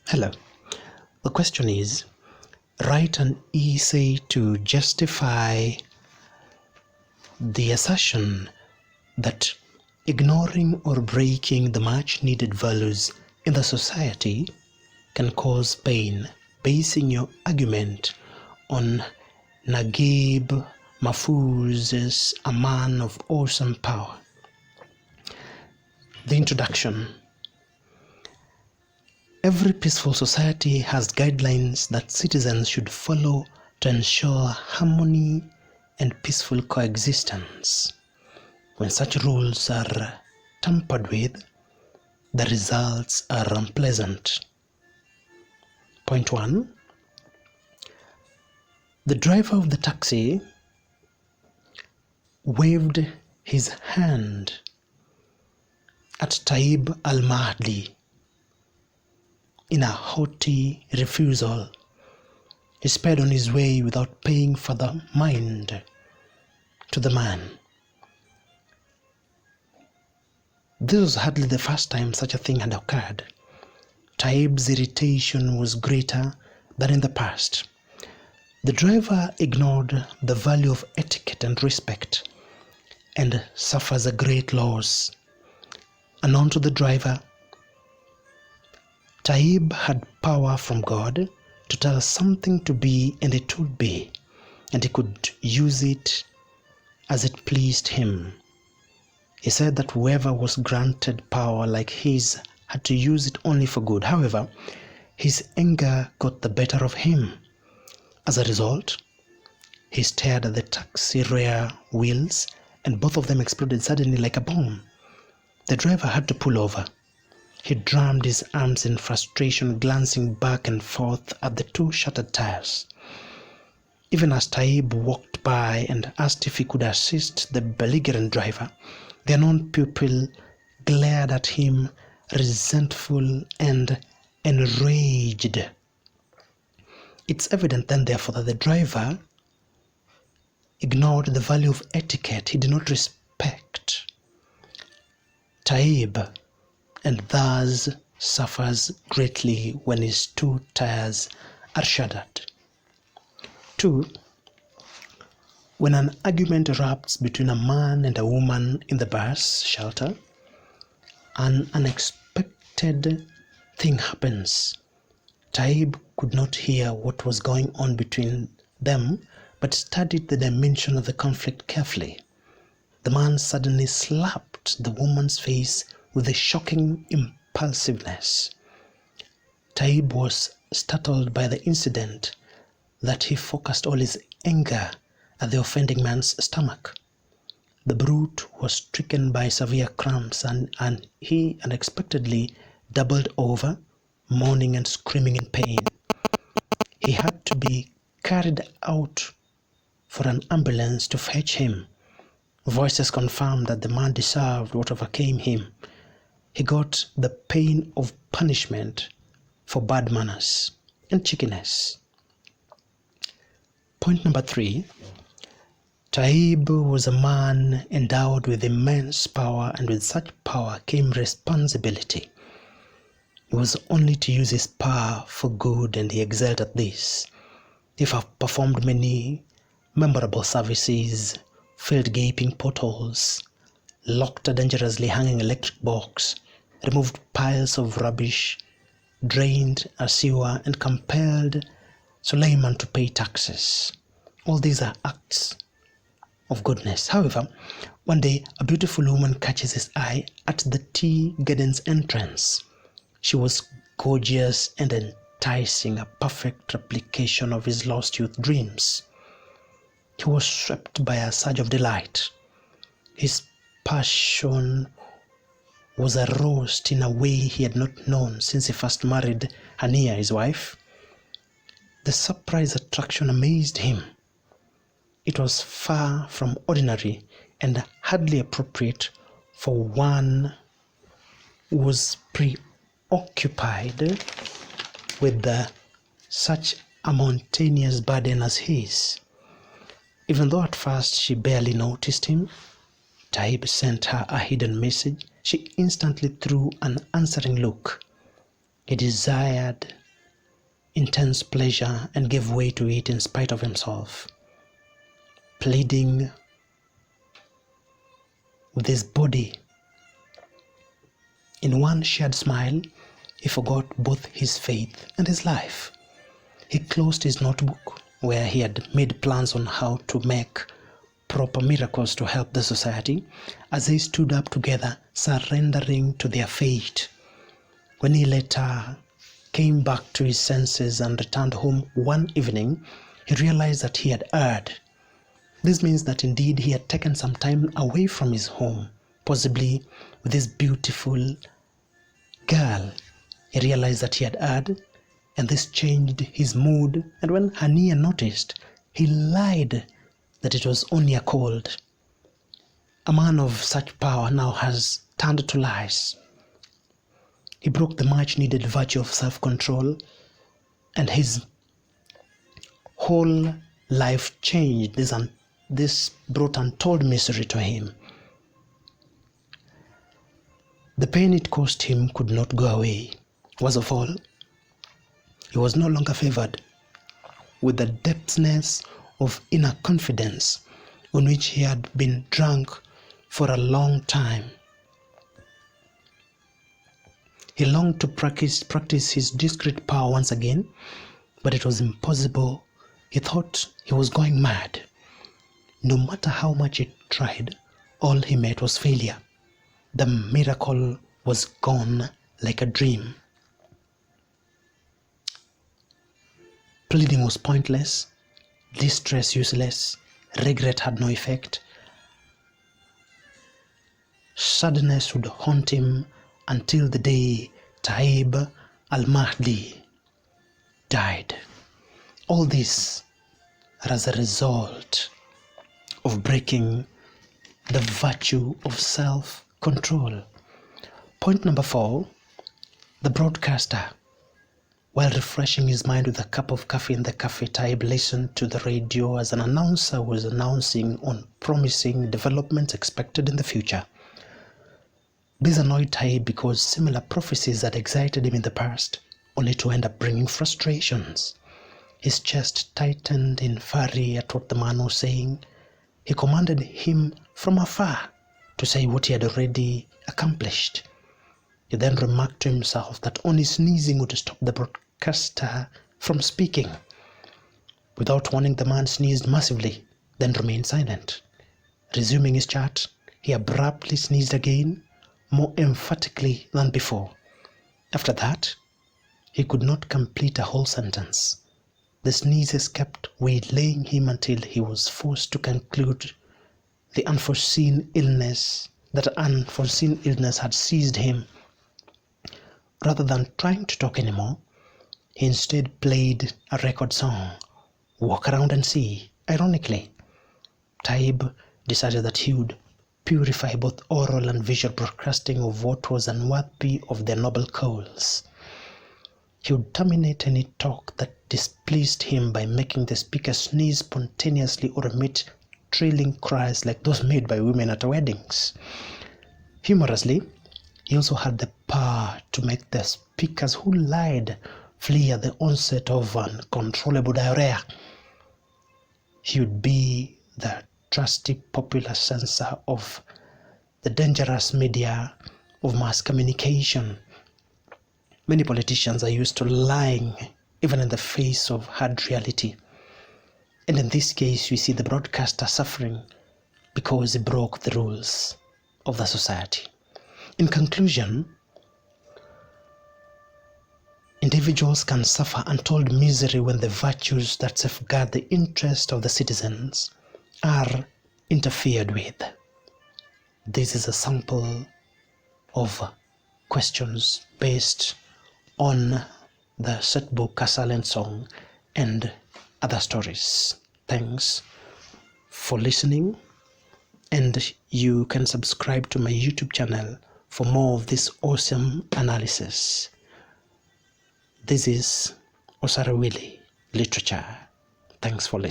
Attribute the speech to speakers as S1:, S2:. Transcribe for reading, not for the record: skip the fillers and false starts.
S1: Hello. The question is, write an essay to justify the assertion that ignoring or breaking the much needed values in the society can cause pain, basing your argument on Naguib Mahfouz's A Man of Awesome Power. The introduction. Every peaceful society has guidelines that citizens should follow to ensure harmony and peaceful coexistence. When such rules are tampered with, the results are unpleasant. Point 1. The driver of the taxi waved his hand at Taib al-Mahdi in a haughty refusal. He sped on his way without paying further mind to the man. This was hardly the first time such a thing had occurred. Taib's irritation was greater than in the past. The driver ignored the value of etiquette and respect and suffers a great loss. Unknown to the driver, Taib had power from God to tell something to be and it would be, and he could use it as it pleased him. He said that whoever was granted power like his had to use it only for good. However, his anger got the better of him. As a result, he stared at the taxi rear wheels and both of them exploded suddenly like a bomb. The driver had to pull over. He drummed his arms in frustration, glancing back and forth at the two shattered tires. Even as Taib walked by and asked if he could assist the belligerent driver, the unknown pupil glared at him, resentful and enraged. It's evident then, therefore, that the driver ignored the value of etiquette. He did not respect Taib, and thus suffers greatly when his two tires are shattered. 2. When an argument erupts between a man and a woman in the bus shelter, an unexpected thing happens. Taib could not hear what was going on between them, but studied the dimension of the conflict carefully. The man suddenly slapped the woman's face with a shocking impulsiveness. Taib was startled by the incident that he focused all his anger at the offending man's stomach. The brute was stricken by severe cramps and he unexpectedly doubled over, moaning and screaming in pain. He had to be carried out for an ambulance to fetch him. Voices confirmed that the man deserved what overcame him. He got the pain of punishment for bad manners and cheekiness. Point number 3. Taib was a man endowed with immense power, and with such power came responsibility. He was only to use his power for good, and he excelled at this. He performed many memorable services, filled gaping potholes, locked a dangerously hanging electric box, removed piles of rubbish, drained a sewer, and compelled Suleiman to pay taxes. All these are acts of goodness. However, one day a beautiful woman catches his eye at the tea garden's entrance. She was gorgeous and enticing, a perfect replication of his lost youth dreams. He was swept by a surge of delight. His passion was aroused in a way he had not known since he first married Hania, his wife. The surprise attraction amazed him. It was far from ordinary and hardly appropriate for one who was preoccupied with such a mountainous burden as his. Even though at first she barely noticed him, Taib sent her a hidden message. She instantly threw an answering look He desired intense pleasure and gave way to it in spite of himself, pleading with his body. In one shared smile, he forgot both his faith and his life. He closed his notebook where he had made plans on how to make proper miracles to help the society as they stood up together, surrendering to their fate. When he later came back to his senses and returned home one evening, he realized that he had erred. This means that indeed he had taken some time away from his home, possibly with this beautiful girl. He realized that he had erred, and this changed his mood. And when Hania noticed, he lied that it was only a cold. A man of such power now has turned to lies. He broke the much needed virtue of self-control, and his whole life changed. This brought untold misery to him. The pain it caused him could not go away. Worst of all, he was no longer favored with the depthness of inner confidence on which he had been drunk for a long time. He longed to practice his discreet power once again, but it was impossible. He thought he was going mad. No matter how much he tried, all he met was failure. The miracle was gone like a dream. Pleading was pointless, distress useless, regret had no effect. Sadness would haunt him until the day Taib al-Mahdi died. All this as a result of breaking the virtue of self-control. Point number 4, the broadcaster, while refreshing his mind with a cup of coffee in the cafe, Taib listened to the radio as an announcer was announcing on promising developments expected in the future. This annoyed Taib because similar prophecies had excited him in the past, only to end up bringing frustrations. His chest tightened in fury at what the man was saying. He commanded him from afar to say what he had already accomplished. He then remarked to himself that only sneezing would stop the broadcaster from speaking. Without warning, the man sneezed massively, then remained silent. Resuming his chat, he abruptly sneezed again, more emphatically than before. After that, he could not complete a whole sentence. The sneezes kept waylaying him until he was forced to conclude that unforeseen illness had seized him. Rather than trying to talk anymore, he instead played a record song, Walk Around and See. Ironically, Taib decided that he would purify both oral and visual broadcasting of what was unworthy of their noble cause. He would terminate any talk that displeased him by making the speaker sneeze spontaneously or emit trailing cries like those made by women at weddings. Humorously, he also had the power to make the speakers who lied flee at the onset of uncontrollable diarrhea. He would be the trusty popular censor of the dangerous media of mass communication. Many politicians are used to lying even in the face of hard reality. And in this case, we see the broadcaster suffering because he broke the rules of the society. In conclusion, individuals can suffer untold misery when the virtues that safeguard the interest of the citizens are interfered with. This is a sample of questions based on the set book A Silent Song and other stories. Thanks for listening, and you can subscribe to my YouTube channel for more of this awesome analysis. This is Osarawili Literature. Thanks for listening.